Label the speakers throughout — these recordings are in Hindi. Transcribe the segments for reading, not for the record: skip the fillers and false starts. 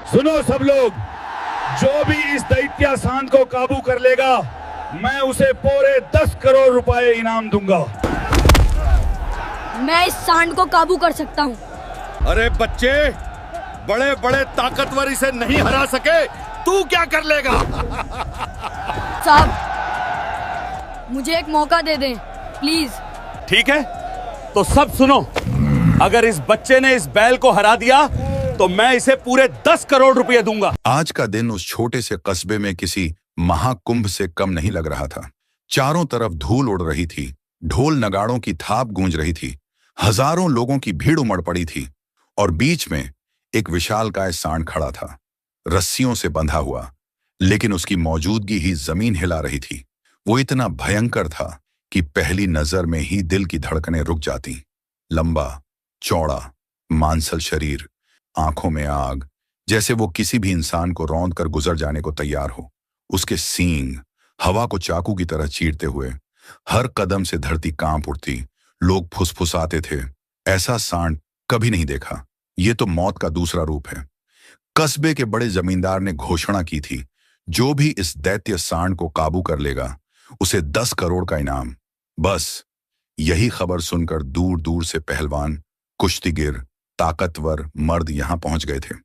Speaker 1: सुनो सब लोग, जो भी इस दैत्य सांड को काबू कर लेगा, मैं उसे पूरे 10 करोड़ रुपए इनाम दूंगा।
Speaker 2: मैं इस सांड को काबू कर सकता हूँ।
Speaker 3: अरे बच्चे, बड़े बड़े ताकतवर इसे नहीं हरा सके, तू क्या कर लेगा?
Speaker 2: साहब, मुझे एक मौका दे दें प्लीज।
Speaker 3: ठीक है, तो सब सुनो, अगर इस बच्चे ने इस बैल को हरा दिया तो मैं इसे पूरे 10 करोड़ रुपए दूंगा।
Speaker 4: आज का दिन उस छोटे से कस्बे में किसी महाकुंभ से कम नहीं लग रहा था। चारों तरफ धूल उड़ रही थी, ढोल नगाड़ों की थाप गूंज रही थी, हजारों लोगों की भीड़ उमड़ पड़ी थी और बीच में एक विशालकाय सांड खड़ा था, रस्सियों से बंधा हुआ, लेकिन उसकी मौजूदगी ही जमीन हिला रही थी। वो इतना भयंकर था कि पहली नजर में ही दिल की धड़कनें रुक जाती। लंबा, चौड़ा, मांसल शरीर, आंखों में आग, जैसे वो किसी भी इंसान को रौंद कर गुजर जाने को तैयार हो। उसके सींग हवा को चाकू की तरह चीरते हुए, हर कदम से धरती कांप उठती। लोग फुसफुसाते थे, ऐसा सांड कभी नहीं देखा, ये तो मौत का दूसरा रूप है। कस्बे के बड़े जमींदार ने घोषणा की थी, जो भी इस दैत्य सांड को काबू कर लेगा, उसे 10 करोड़ का इनाम। बस यही खबर सुनकर दूर दूर से पहलवान, कुश्तीगिर, ताकतवर मर्द यहां पहुंच गए थे।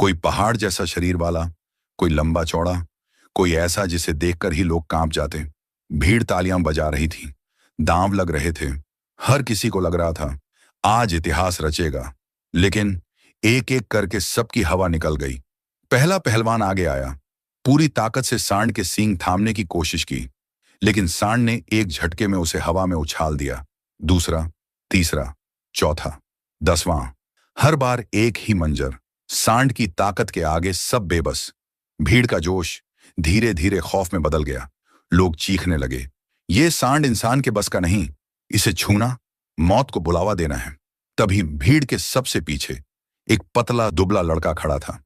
Speaker 4: कोई पहाड़ जैसा शरीर वाला, कोई लंबा चौड़ा, कोई ऐसा जिसे देखकर ही लोग कांप जाते। भीड़ तालियां बजा रही थी, दांव लग रहे थे। हर किसी को लग रहा था आज इतिहास रचेगा, लेकिन एक एक करके सबकी हवा निकल गई। पहला पहलवान आगे आया, पूरी ताकत से सांड के सींग थामने की कोशिश की, लेकिन सांड ने एक झटके में उसे हवा में उछाल दिया। दूसरा, तीसरा, चौथा, 10वां, हर बार एक ही मंजर। सांड की ताकत के आगे सब बेबस। भीड़ का जोश धीरे धीरे खौफ में बदल गया। लोग चीखने लगे, ये सांड इंसान के बस का नहीं, इसे छूना मौत को बुलावा देना है। तभी भीड़ के सबसे पीछे एक पतला दुबला लड़का खड़ा था।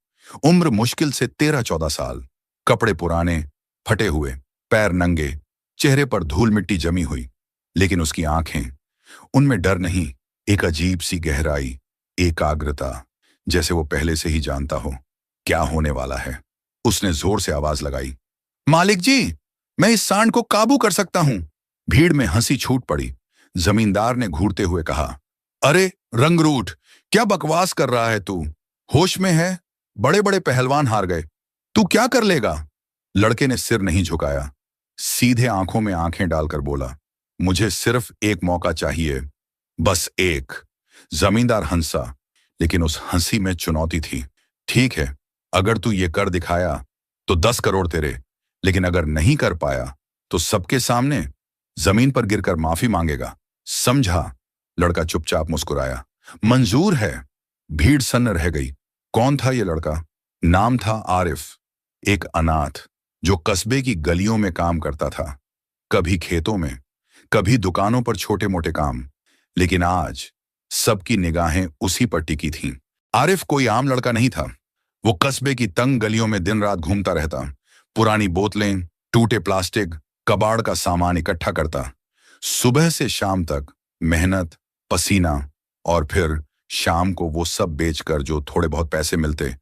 Speaker 4: उम्र मुश्किल से 13-14 साल, कपड़े पुराने, फटे हुए, पैर नंगे, चेहरे पर धूल मिट्टी जमी हुई, लेकिन उसकी आंखें, उनमें डर नहीं, एक अजीब सी गहराई, एकाग्रता, जैसे वो पहले से ही जानता हो क्या होने वाला है। उसने जोर से आवाज लगाई, मालिक जी, मैं इस सांड को काबू कर सकता हूं। भीड़ में हंसी छूट पड़ी। जमींदार ने घूरते हुए कहा, अरे रंगरूठ, क्या बकवास कर रहा है तू? होश में है? बड़े बड़े पहलवान हार गए, तू क्या कर लेगा? लड़के ने सिर नहीं झुकाया, सीधे आंखों में आंखें डालकर बोला, मुझे सिर्फ एक मौका चाहिए, बस एक। जमींदार हंसा, लेकिन उस हंसी में चुनौती थी। ठीक है, अगर तू ये कर दिखाया तो 10 करोड़ तेरे, लेकिन अगर नहीं कर पाया तो सबके सामने जमीन पर गिरकर माफी मांगेगा, समझा? लड़का चुपचाप मुस्कुराया, मंजूर है। भीड़ सन्न रह गई। कौन था ये लड़का? नाम था आरिफ, एक अनाथ जो कस्बे की गलियों में काम करता था, कभी खेतों में, कभी दुकानों पर छोटे मोटे काम, लेकिन आज सबकी निगाहें उसी पर टिकी थीं। आरिफ कोई आम लड़का नहीं था। वो कस्बे की तंग गलियों में दिन रात घूमता रहता, पुरानी बोतलें, टूटे प्लास्टिक, कबाड़ का सामान इकट्ठा करता। सुबह से शाम तक मेहनत, पसीना, और फिर शाम को वो सब बेचकर जो थोड़े बहुत पैसे मिलते,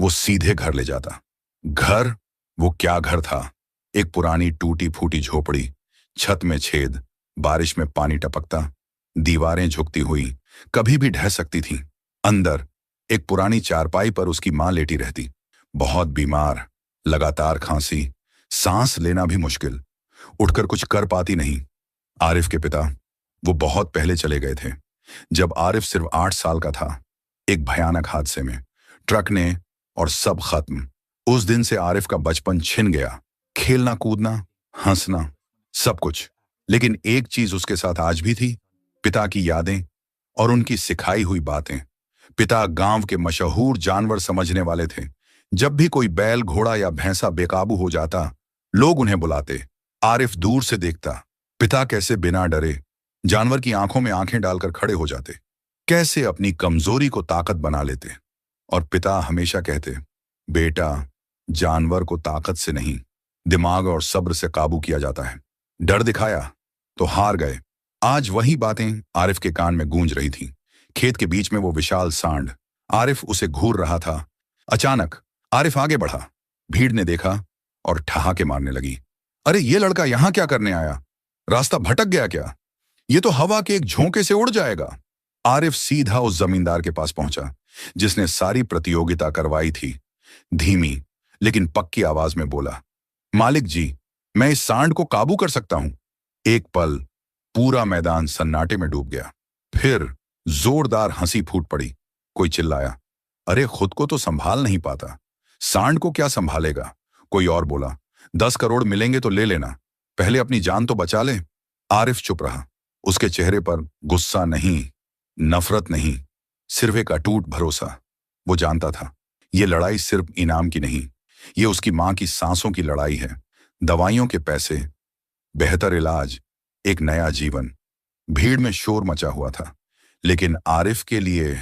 Speaker 4: वो सीधे घर ले जाता। घर, वो क्या घर था? एक पुरानी टूटी फूटी झोपड़ी, छत में छेद, बारिश में पानी टपकता, दीवारें झुकती हुई, कभी भी ढह सकती थीं। अंदर एक पुरानी चारपाई पर उसकी मां लेटी रहती, बहुत बीमार, लगातार खांसी, सांस लेना भी मुश्किल, उठकर कुछ कर पाती नहीं। आरिफ के पिता, वो बहुत पहले चले गए थे, जब आरिफ सिर्फ 8 साल का था, एक भयानक हादसे में। ट्रक ने, और सब खत्म। उस दिन से आरिफ का बचपन छिन गया, खेलना कूदना, हंसना, सब कुछ। लेकिन एक चीज उसके साथ आज भी थी, पिता की यादें और उनकी सिखाई हुई बातें। पिता गांव के मशहूर जानवर समझने वाले थे। जब भी कोई बैल, घोड़ा या भैंसा बेकाबू हो जाता, लोग उन्हें बुलाते। आरिफ दूर से देखता, पिता कैसे बिना डरे जानवर की आंखों में आंखें डालकर खड़े हो जाते, कैसे अपनी कमजोरी को ताकत बना लेते। और पिता हमेशा कहते, बेटा, जानवर को ताकत से नहीं, दिमाग और सब्र से काबू किया जाता है। डर दिखाया तो हार गए। आज वही बातें आरिफ के कान में गूंज रही थीं। खेत के बीच में वो विशाल सांड, आरिफ उसे घूर रहा था। अचानक आरिफ आगे बढ़ा। भीड़ ने देखा और ठहाके मारने लगी। अरे ये लड़का यहां क्या करने आया? रास्ता भटक गया क्या? ये तो हवा के एक झोंके से उड़ जाएगा। आरिफ सीधा उस जमींदार के पास पहुंचा जिसने सारी प्रतियोगिता करवाई थी। धीमी लेकिन पक्की आवाज में बोला, मालिक जी, मैं इस सांड को काबू कर सकता हूं। एक पल पूरा मैदान सन्नाटे में डूब गया। फिर जोरदार हंसी फूट पड़ी। कोई चिल्लाया, अरे खुद को तो संभाल नहीं पाता, सांड को क्या संभालेगा? कोई और बोला, 10 करोड़ मिलेंगे तो ले लेना, पहले अपनी जान तो बचा ले। आरिफ चुप रहा। उसके चेहरे पर गुस्सा नहीं, नफरत नहीं, सिर्फ एक अटूट भरोसा। वो जानता था ये लड़ाई सिर्फ इनाम की नहीं, ये उसकी मां की सांसों की लड़ाई है। दवाइयों के पैसे, बेहतर इलाज, एक नया जीवन। भीड़ में शोर मचा हुआ था, लेकिन आरिफ के लिए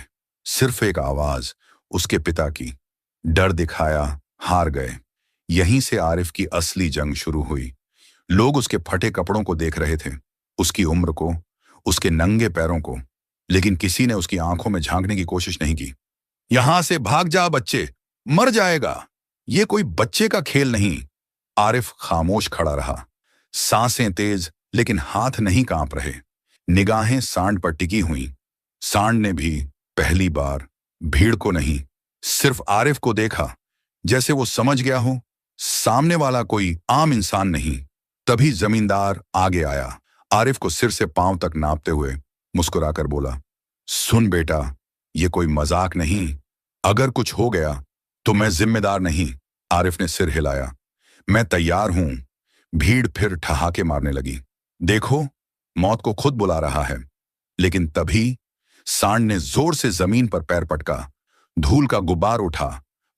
Speaker 4: सिर्फ एक आवाज, उसके पिता की। डर दिखाया, हार गए। यहीं से आरिफ की असली जंग शुरू हुई। लोग उसके फटे कपड़ों को देख रहे थे, उसकी उम्र को, उसके नंगे पैरों को, लेकिन किसी ने उसकी आंखों में झांकने की कोशिश नहीं की। यहां से भाग जा बच्चे, मर जाएगा। ये कोई बच्चे का खेल नहीं। आरिफ खामोश खड़ा रहा, सांसें तेज लेकिन हाथ नहीं कांप रहे। निगाहें सांड पर टिकी हुई। सांड ने भी पहली बार भीड़ को नहीं, सिर्फ आरिफ को देखा, जैसे वो समझ गया हो सामने वाला कोई आम इंसान नहीं। तभी जमींदार आगे आया, आरिफ को सिर से पांव तक नापते हुए मुस्कुराकर बोला, सुन बेटा, ये कोई मजाक नहीं। अगर कुछ हो गया तो मैं जिम्मेदार नहीं। आरिफ ने सिर हिलाया, मैं तैयार हूं। भीड़ फिर ठहाके मारने लगी। देखो, मौत को खुद बुला रहा है। लेकिन तभी सांड ने जोर से जमीन पर पैर पटका। धूल का गुब्बार उठा,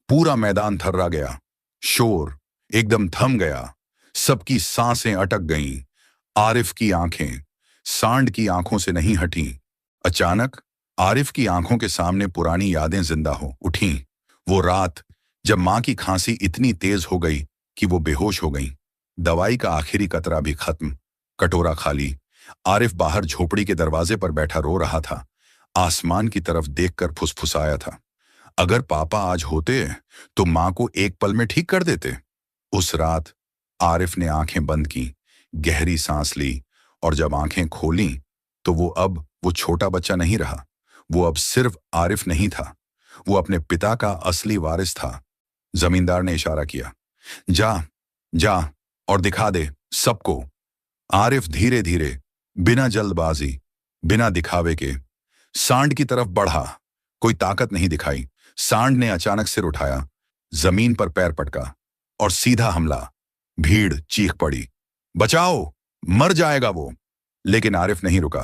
Speaker 4: पूरा मैदान थर्रा गया। शोर एकदम थम गया, सबकी सांसें अटक गईं। आरिफ की आंखें सांड की आंखों से नहीं हटीं। अचानक आरिफ की आंखों के सामने पुरानी यादें जिंदा हो उठीं। वो रात जब मां की खांसी इतनी तेज हो गई कि वो बेहोश हो गई। दवाई का आखिरी कतरा भी खत्म, कटोरा खाली। आरिफ बाहर झोपड़ी के दरवाजे पर बैठा रो रहा था। आसमान की तरफ देखकर फुसफुसाया था, अगर पापा आज होते तो मां को एक पल में ठीक कर देते। उस रात आरिफ ने आंखें बंद की, गहरी सांस ली, और जब आंखें खोली तो वो छोटा बच्चा नहीं रहा। वो अब सिर्फ आरिफ नहीं था, वो अपने पिता का असली वारिस था। जमींदार ने इशारा किया, जा जा और दिखा दे सबको। आरिफ धीरे धीरे, बिना जल्दबाजी, बिना दिखावे के सांड की तरफ बढ़ा। कोई ताकत नहीं दिखाई। सांड ने अचानक सिर उठाया, जमीन पर पैर पटका और सीधा हमला। भीड़ चीख पड़ी, बचाओ, मर जाएगा वो। लेकिन आरिफ नहीं रुका।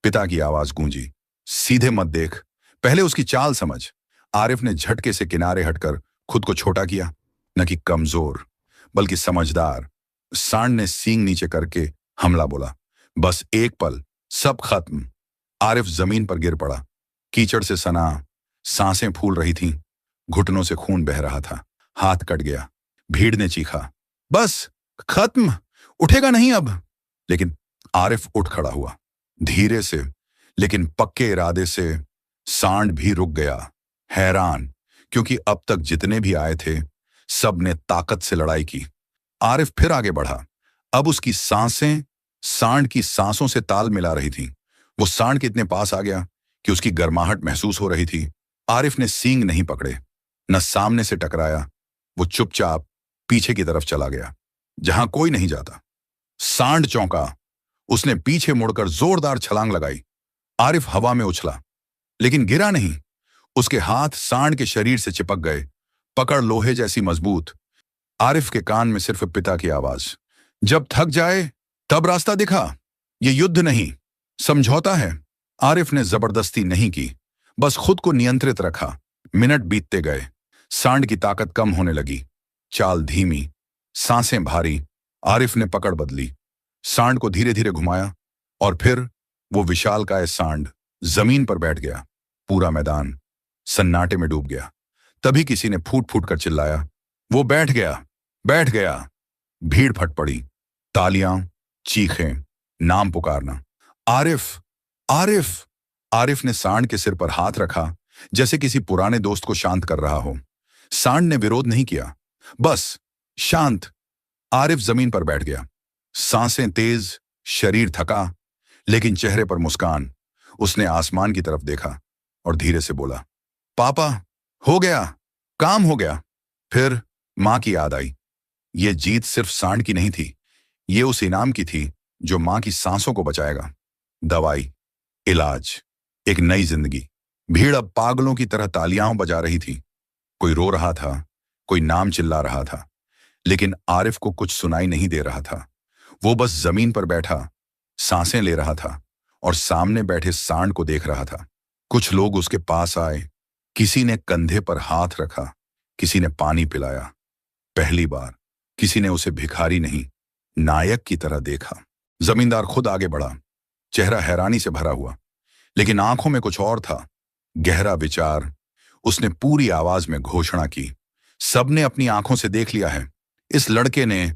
Speaker 4: पिता की आवाज गूंजी, सीधे मत देख, पहले उसकी चाल समझ। आरिफ ने झटके से किनारे हटकर खुद को छोटा किया, न कि कमजोर बल्कि समझदार। सांड ने सींग नीचे करके हमला बोला। बस एक पल, सब खत्म। आरिफ जमीन पर गिर पड़ा। कीचड़ से सना, सांसें फूल रही थीं, घुटनों से खून बह रहा था। हाथ कट गया। भीड़ ने चीखा, बस खत्म, उठेगा नहीं अब। लेकिन आरिफ उठ खड़ा हुआ, धीरे से लेकिन पक्के इरादे से। सांड भी रुक गया, हैरान, क्योंकि अब तक जितने भी आए थे सब ने ताकत से लड़ाई की। आरिफ फिर आगे बढ़ा। अब उसकी सांसें सांड की सांसों से ताल मिला रही थीं। वो सांड के इतने पास आ गया कि उसकी गर्माहट महसूस हो रही थी। आरिफ ने सींग नहीं पकड़े, न सामने से टकराया। वो चुपचाप पीछे की तरफ चला गया, जहां कोई नहीं जाता। सांड चौंका। उसने पीछे मुड़कर जोरदार छलांग लगाई। आरिफ हवा में उछला, लेकिन गिरा नहीं। उसके हाथ सांड के शरीर से चिपक गए, पकड़ लोहे जैसी मजबूत। आरिफ के कान में सिर्फ पिता की आवाज, जब थक जाए तब रास्ता दिखा। ये युद्ध नहीं, समझौता है। आरिफ ने जबरदस्ती नहीं की, बस खुद को नियंत्रित रखा। मिनट बीतते गए। सांड की ताकत कम होने लगी, चाल धीमी, सांसें भारी। आरिफ ने पकड़ बदली, सांड को धीरे धीरे घुमाया, और फिर वो विशालकाय सांड जमीन पर बैठ गया। पूरा मैदान सन्नाटे में डूब गया। तभी किसी ने फूट फूट कर चिल्लाया, वो बैठ गया, बैठ गया। भीड़ फट पड़ी, तालियां, चीखें, नाम पुकारना, आरिफ, आरिफ। आरिफ ने सांड के सिर पर हाथ रखा, जैसे किसी पुराने दोस्त को शांत कर रहा हो। सांड ने विरोध नहीं किया, बस शांत। आरिफ जमीन पर बैठ गया, सांसें तेज, शरीर थका, लेकिन चेहरे पर मुस्कान। उसने आसमान की तरफ देखा और धीरे से बोला, पापा, हो गया, काम हो गया। फिर मां की याद आई। ये जीत सिर्फ सांड की नहीं थी, ये उस इनाम की थी जो मां की सांसों को बचाएगा। दवाई, इलाज, एक नई जिंदगी। भीड़ अब पागलों की तरह तालियां बजा रही थी। कोई रो रहा था, कोई नाम चिल्ला रहा था, लेकिन आरिफ को कुछ सुनाई नहीं दे रहा था। वो बस जमीन पर बैठा सांसें ले रहा था और सामने बैठे सांड को देख रहा था। कुछ लोग उसके पास आए, किसी ने कंधे पर हाथ रखा, किसी ने पानी पिलाया। पहली बार किसी ने उसे भिखारी नहीं, नायक की तरह देखा। जमींदार खुद आगे बढ़ा, चेहरा हैरानी से भरा हुआ, लेकिन आंखों में कुछ और था, गहरा विचार। उसने पूरी आवाज में घोषणा की, सबने अपनी आंखों से देख लिया है। इस लड़के ने,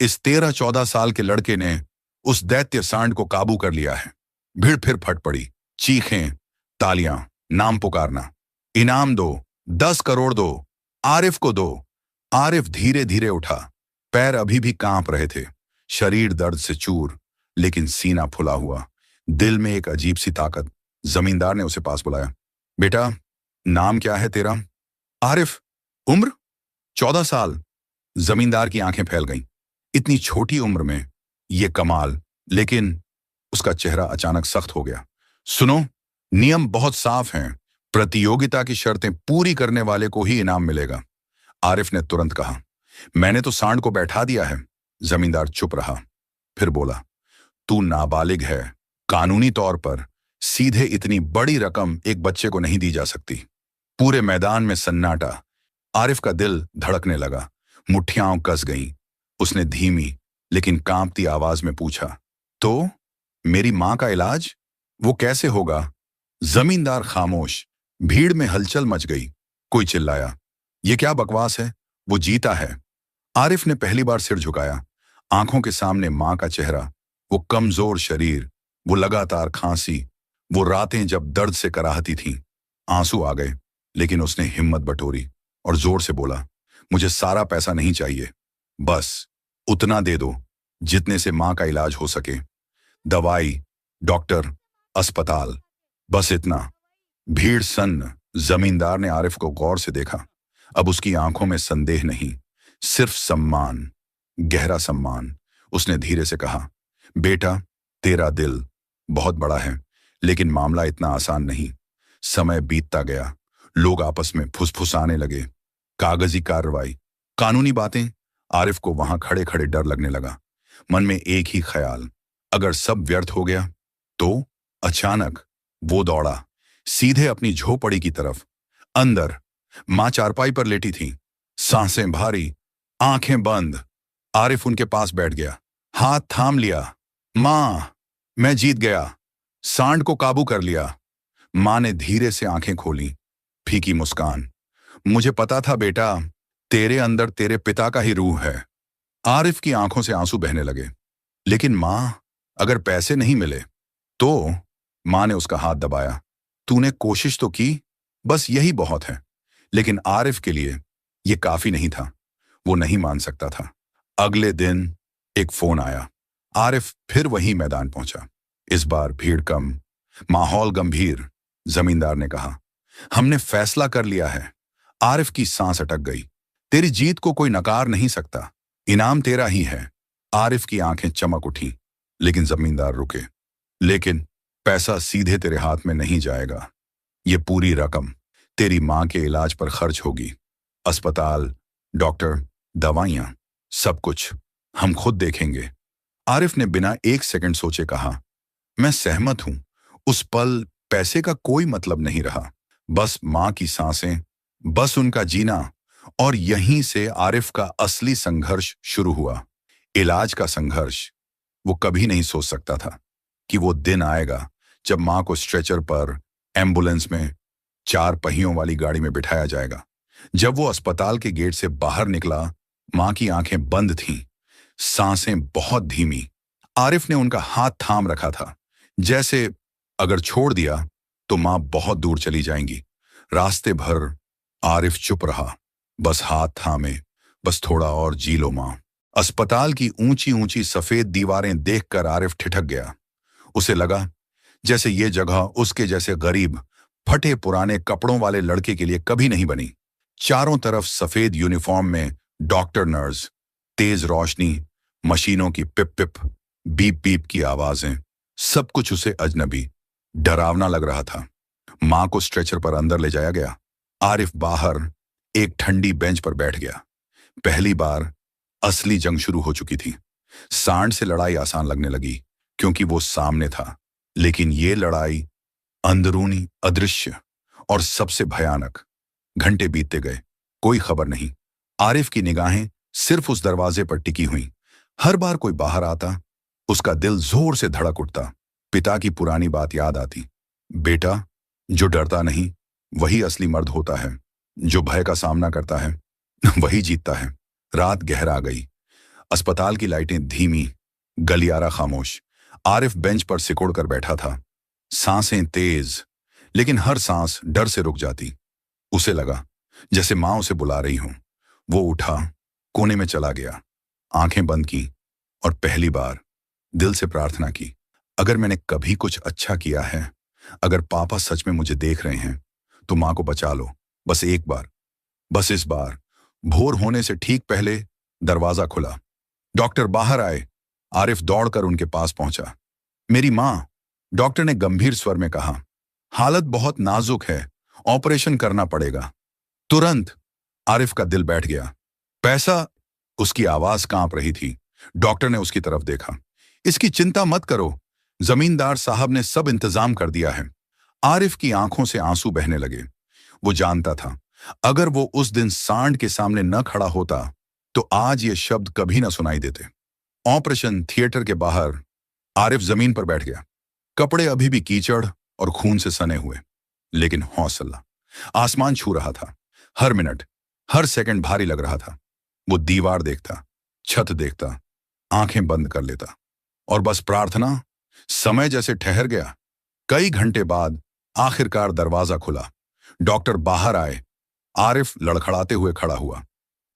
Speaker 4: इस 13-14 साल के लड़के ने उस दैत्य सांड को काबू कर लिया है। भीड़ फिर फट पड़ी, चीखें, तालियां, नाम पुकारना। इनाम दो, 10 करोड़ दो, आरिफ को दो। आरिफ धीरे धीरे उठा, पैर अभी भी कांप रहे थे, शरीर दर्द से चूर, लेकिन सीना फुला हुआ, दिल में एक अजीब सी ताकत। जमींदार ने उसे पास बुलाया, बेटा, नाम क्या है तेरा? आरिफ। उम्र? 14 साल। जमींदार की आंखें फैल गईं। इतनी छोटी उम्र में ये कमाल। लेकिन उसका चेहरा अचानक सख्त हो गया। सुनो, नियम बहुत साफ हैं, प्रतियोगिता की शर्तें पूरी करने वाले को ही इनाम मिलेगा। आरिफ ने तुरंत कहा, मैंने तो सांड को बैठा दिया है। जमींदार चुप रहा, फिर बोला, तू नाबालिग है, कानूनी तौर पर सीधे इतनी बड़ी रकम एक बच्चे को नहीं दी जा सकती। पूरे मैदान में सन्नाटा। आरिफ का दिल धड़कने लगा, मुट्ठियां कस गईं। उसने धीमी लेकिन कांपती आवाज में पूछा, तो मेरी मां का इलाज, वो कैसे होगा? जमींदार खामोश। भीड़ में हलचल मच गई। कोई चिल्लाया, ये क्या बकवास है, वो जीता है। आरिफ ने पहली बार सिर झुकाया। आंखों के सामने मां का चेहरा, वो कमजोर शरीर, वो लगातार खांसी, वो रातें जब दर्द से कराहती थीं। आंसू आ गए, लेकिन उसने हिम्मत बटोरी और जोर से बोला, मुझे सारा पैसा नहीं चाहिए, बस उतना दे दो जितने से मां का इलाज हो सके। दवाई, डॉक्टर, अस्पताल, बस इतना। भीड़ सन्न। जमींदार ने आरिफ को गौर से देखा। अब उसकी आंखों में संदेह नहीं, सिर्फ सम्मान, गहरा सम्मान। उसने धीरे से कहा, बेटा, तेरा दिल बहुत बड़ा है, लेकिन मामला इतना आसान नहीं। समय बीतता गया, लोग आपस में फुसफुसाने लगे। कागजी कार्रवाई, कानूनी बातें। आरिफ को वहां खड़े खड़े डर लगने लगा। मन में एक ही ख्याल, अगर सब व्यर्थ हो गया तो? अचानक वो दौड़ा, सीधे अपनी झोपड़ी की तरफ। अंदर मां चारपाई पर लेटी थी, सांसें भारी, आंखें बंद। आरिफ उनके पास बैठ गया, हाथ थाम लिया। मां, मैं जीत गया, सांड को काबू कर लिया। मां ने धीरे से आंखें खोली, फीकी मुस्कान। मुझे पता था बेटा, तेरे अंदर तेरे पिता का ही रूह है। आरिफ की आंखों से आंसू बहने लगे। लेकिन मां, अगर पैसे नहीं मिले तो? मां ने उसका हाथ दबाया, तूने कोशिश तो की, बस यही बहुत है। लेकिन आरिफ के लिए यह काफी नहीं था, वो नहीं मान सकता था। अगले दिन एक फोन आया। आरिफ फिर वही मैदान पहुंचा। इस बार भीड़ कम, माहौल गंभीर। जमींदार ने कहा, हमने फैसला कर लिया है। आरिफ की सांस अटक गई। तेरी जीत को कोई नकार नहीं सकता, इनाम तेरा ही है। आरिफ की आंखें चमक उठी, लेकिन जमींदार रुके। लेकिन पैसा सीधे तेरे हाथ में नहीं जाएगा। ये पूरी रकम तेरी मां के इलाज पर खर्च होगी। अस्पताल, डॉक्टर, दवाइयां, सब कुछ हम खुद देखेंगे। आरिफ ने बिना एक सेकंड सोचे कहा, मैं सहमत हूं। उस पल पैसे का कोई मतलब नहीं रहा, बस मां की सांसें, बस उनका जीना। और यहीं से आरिफ का असली संघर्ष शुरू हुआ। इलाज का संघर्ष। वो कभी नहीं सोच सकता था कि वो दिन आएगा जब मां को स्ट्रेचर पर, एम्बुलेंस में, 4 पहियों वाली गाड़ी में बिठाया जाएगा। जब वो अस्पताल के गेट से बाहर निकला, मां की आंखें बंद थीं, सांसें बहुत धीमी। आरिफ ने उनका हाथ थाम रखा था, जैसे अगर छोड़ दिया तो मां बहुत दूर चली जाएंगी। रास्ते भर आरिफ चुप रहा, बस हाथ थामे, बस थोड़ा और जी लो मां। अस्पताल की ऊंची ऊंची सफेद दीवारें देखकर आरिफ ठिठक गया। उसे लगा जैसे ये जगह उसके जैसे गरीब, फटे पुराने कपड़ों वाले लड़के के लिए कभी नहीं बनी। चारों तरफ सफेद यूनिफॉर्म में डॉक्टर नर्स, तेज रोशनी, मशीनों की पिप पिप, बीप बीप की आवाजें, सब कुछ उसे अजनबी, डरावना लग रहा था। मां को स्ट्रेचर पर अंदर ले जाया गया। आरिफ बाहर एक ठंडी बेंच पर बैठ गया। पहली बार असली जंग शुरू हो चुकी थी। सांड से लड़ाई आसान लगने लगी क्योंकि वो सामने था, लेकिन ये लड़ाई अंदरूनी, अदृश्य और सबसे भयानक। घंटे बीतते गए, कोई खबर नहीं। आरिफ की निगाहें सिर्फ उस दरवाजे पर टिकी हुई। हर बार कोई बाहर आता, उसका दिल जोर से धड़क उठता। पिता की पुरानी बात याद आती, बेटा, जो डरता नहीं वही असली मर्द होता है, जो भय का सामना करता है वही जीतता है। रात गहरा गई। अस्पताल की लाइटें धीमी, गलियारा खामोश। आरिफ बेंच पर सिकुड़ कर बैठा था। सांसें तेज, लेकिन हर सांस डर से रुक जाती। उसे लगा जैसे मां उसे बुला रही हो। वो उठा, कोने में चला गया, आंखें बंद की और पहली बार दिल से प्रार्थना की, अगर मैंने कभी कुछ अच्छा किया है, अगर पापा सच में मुझे देख रहे हैं, तो मां को बचा लो, बस एक बार, बस इस बार। भोर होने से ठीक पहले दरवाजा खुला। डॉक्टर बाहर आए। आरिफ दौड़कर उनके पास पहुंचा। मेरी मां, डॉक्टर ने गंभीर स्वर में कहा, हालत बहुत नाजुक है, ऑपरेशन करना पड़ेगा तुरंत। आरिफ का दिल बैठ गया। पैसा? उसकी आवाज कांप रही थी। डॉक्टर ने उसकी तरफ देखा। इसकी चिंता मत करो, जमींदार साहब ने सब इंतजाम कर दिया है। आरिफ की आंखों से आंसू बहने लगे। वो जानता था अगर वो उस दिन सांड के सामने न खड़ा होता तो आज ये शब्द कभी न सुनाई देते। ऑपरेशन थिएटर के बाहर आरिफ जमीन पर बैठ गया। कपड़े अभी भी कीचड़ और खून से सने हुए, लेकिन हौसला। आसमान छू रहा था। हर मिनट, हर सेकंड भारी लग रहा था। वो दीवार देखता, छत देखता, आंखें बंद कर लेता और बस प्रार्थना। समय जैसे ठहर गया। कई घंटे बाद आखिरकार दरवाजा खुला। डॉक्टर बाहर आए। आरिफ लड़खड़ाते हुए खड़ा हुआ,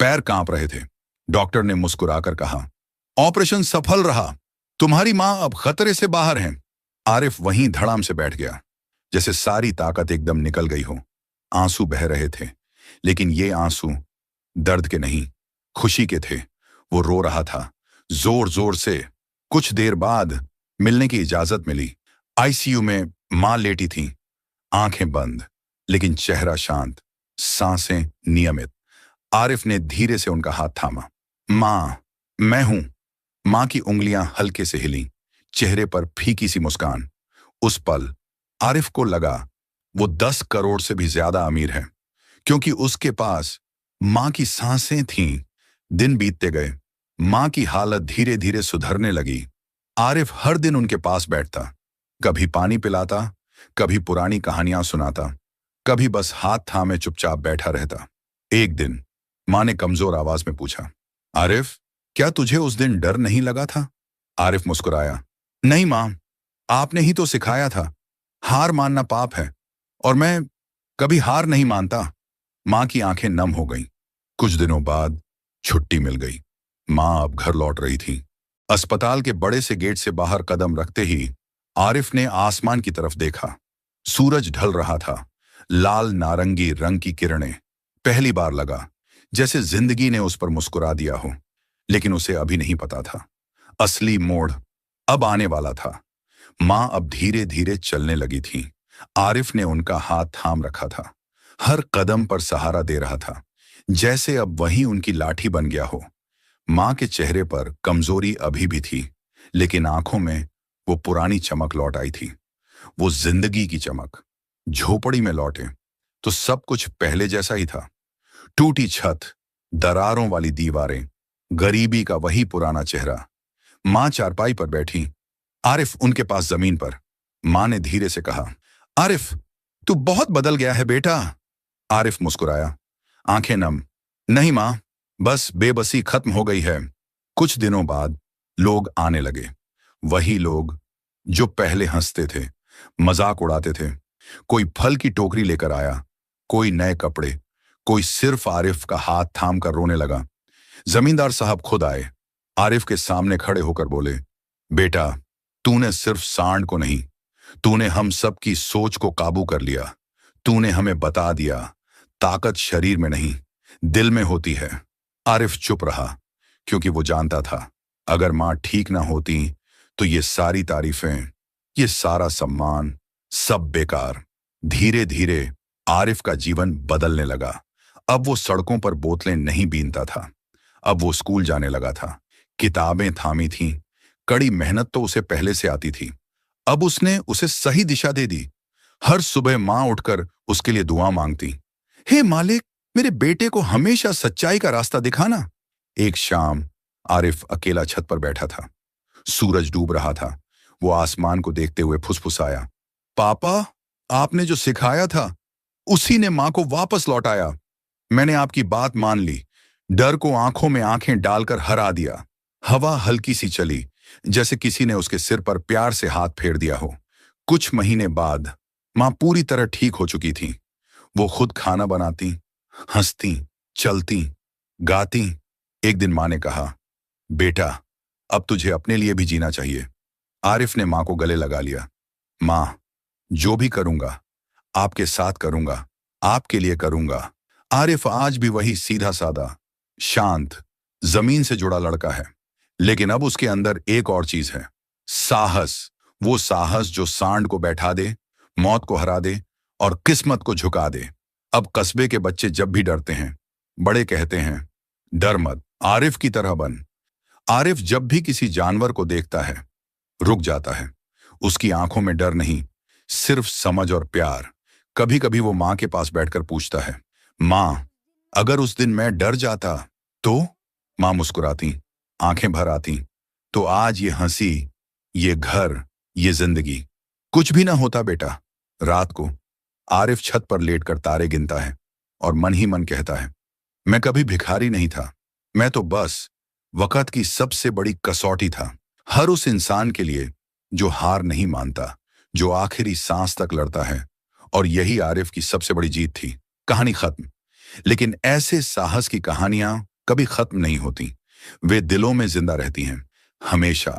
Speaker 4: पैर कांप रहे थे। डॉक्टर ने मुस्कुराकर कहा, ऑपरेशन सफल रहा, तुम्हारी मां अब खतरे से बाहर है। आरिफ वहीं धड़ाम से बैठ गया, जैसे सारी ताकत एकदम निकल गई हो। आंसू बह रहे थे, लेकिन ये आंसू दर्द के नहीं, खुशी के थे। वो रो रहा था, जोर जोर से। कुछ देर बाद मिलने की इजाजत मिली। आईसीयू में मां लेटी थी, आंखें बंद, लेकिन चेहरा शांत, सांसें नियमित। आरिफ ने धीरे से उनका हाथ थामा। मां, मैं हूं। मां की उंगलियां हल्के से हिली, चेहरे पर फीकी सी मुस्कान। उस पल आरिफ को लगा वो 10 करोड़ से भी ज्यादा अमीर है, क्योंकि उसके पास मां की सांसें थीं। दिन बीतते गए, मां की हालत धीरे धीरे सुधरने लगी। आरिफ हर दिन उनके पास बैठता, कभी पानी पिलाता, कभी पुरानी कहानियां सुनाता, कभी बस हाथ थामे चुपचाप बैठा रहता। एक दिन मां ने कमजोर आवाज में पूछा, आरिफ, क्या तुझे उस दिन डर नहीं लगा था? आरिफ मुस्कुराया, नहीं मां, आपने ही तो सिखाया था, हार मानना पाप है, और मैं कभी हार नहीं मानता। मां की आंखें नम हो गईं। कुछ दिनों बाद छुट्टी मिल गई। मां अब घर लौट रही थी। अस्पताल के बड़े से गेट से बाहर कदम रखते ही आरिफ ने आसमान की तरफ देखा। सूरज ढल रहा था, लाल नारंगी रंग की किरणें। पहली बार लगा जैसे जिंदगी ने उस पर मुस्कुरा दिया हो, लेकिन उसे अभी नहीं पता था असली मोड़ अब आने वाला था। मां अब धीरे धीरे चलने लगी थी। आरिफ ने उनका हाथ थाम रखा था, हर कदम पर सहारा दे रहा था, जैसे अब वही उनकी लाठी बन गया हो। मां के चेहरे पर कमजोरी अभी भी थी, लेकिन आंखों में वो पुरानी चमक लौट आई थी, वो जिंदगी की चमक। झोपड़ी में लौटे तो सब कुछ पहले जैसा ही था। टूटी छत, दरारों वाली दीवारें, गरीबी का वही पुराना चेहरा। मां चारपाई पर बैठी, आरिफ उनके पास जमीन पर। मां ने धीरे से कहा, आरिफ, तू बहुत बदल गया है बेटा। आरिफ मुस्कुराया, आंखें नम। नहीं मां, बस बेबसी खत्म हो गई है। कुछ दिनों बाद लोग आने लगे, वही लोग जो पहले हंसते थे, मजाक उड़ाते थे। कोई फल की टोकरी लेकर आया, कोई नए कपड़े, कोई सिर्फ आरिफ का हाथ थाम कर रोने लगा। जमींदार साहब खुद आए, आरिफ के सामने खड़े होकर बोले, बेटा, तूने सिर्फ सांड को नहीं, तूने हम सब की सोच को काबू कर लिया। तूने हमें बता दिया, ताकत शरीर में नहीं, दिल में होती है। आरिफ चुप रहा, क्योंकि वो जानता था अगर मां ठीक ना होती तो ये सारी तारीफें, ये सारा सम्मान, सब बेकार। धीरे धीरे आरिफ का जीवन बदलने लगा। अब वो सड़कों पर बोतलें नहीं बीनता था, अब वो स्कूल जाने लगा था। किताबें थामी थीं, कड़ी मेहनत तो उसे पहले से आती थी, अब उसने उसे सही दिशा दे दी। हर सुबह मां उठकर उसके लिए दुआ मांगती, हे मालिक, मेरे बेटे को हमेशा सच्चाई का रास्ता दिखाना। एक शाम आरिफ अकेला छत पर बैठा था, सूरज डूब रहा था। वो आसमान को देखते हुए फुसफुसाया, पापा, आपने जो सिखाया था उसी ने मां को वापस लौटाया। मैंने आपकी बात मान ली, डर को आंखों में आंखें डालकर हरा दिया। हवा हल्की सी चली, जैसे किसी ने उसके सिर पर प्यार से हाथ फेर दिया हो। कुछ महीने बाद मां पूरी तरह ठीक हो चुकी थी। वो खुद खाना बनाती, हंसती, चलती, गाती। एक दिन मां ने कहा, बेटा, अब तुझे अपने लिए भी जीना चाहिए। आरिफ ने मां को गले लगा लिया। मां, जो भी करूंगा आपके साथ करूंगा, आपके लिए करूंगा। आरिफ आज भी वही सीधा साधा, शांत, जमीन से जुड़ा लड़का है, लेकिन अब उसके अंदर एक और चीज है, साहस। वो साहस जो सांड को बैठा दे, मौत को हरा दे और किस्मत को झुका दे। अब कस्बे के बच्चे जब भी डरते हैं, बड़े कहते हैं, डर मत, आरिफ की तरह बन। आरिफ जब भी किसी जानवर को देखता है, रुक जाता है। उसकी आंखों में डर नहीं, सिर्फ समझ और प्यार। कभी कभी वो मां के पास बैठकर पूछता है, मां, अगर उस दिन मैं डर जाता तो? मां मुस्कुराती, आंखें भर आती, तो आज ये हंसी, ये घर, ये जिंदगी कुछ भी ना होता बेटा। रात को आरिफ छत पर लेटकर तारे गिनता है और मन ही मन कहता है, मैं कभी भिखारी नहीं था, मैं तो बस वक्त की सबसे बड़ी कसौटी था। हर उस इंसान के लिए जो हार नहीं मानता, जो आखिरी सांस तक लड़ता है। और यही आरिफ की सबसे बड़ी जीत थी। कहानी खत्म। लेकिन ऐसे साहस की कहानियां कभी खत्म नहीं होती, वे दिलों में जिंदा रहती हैं, हमेशा।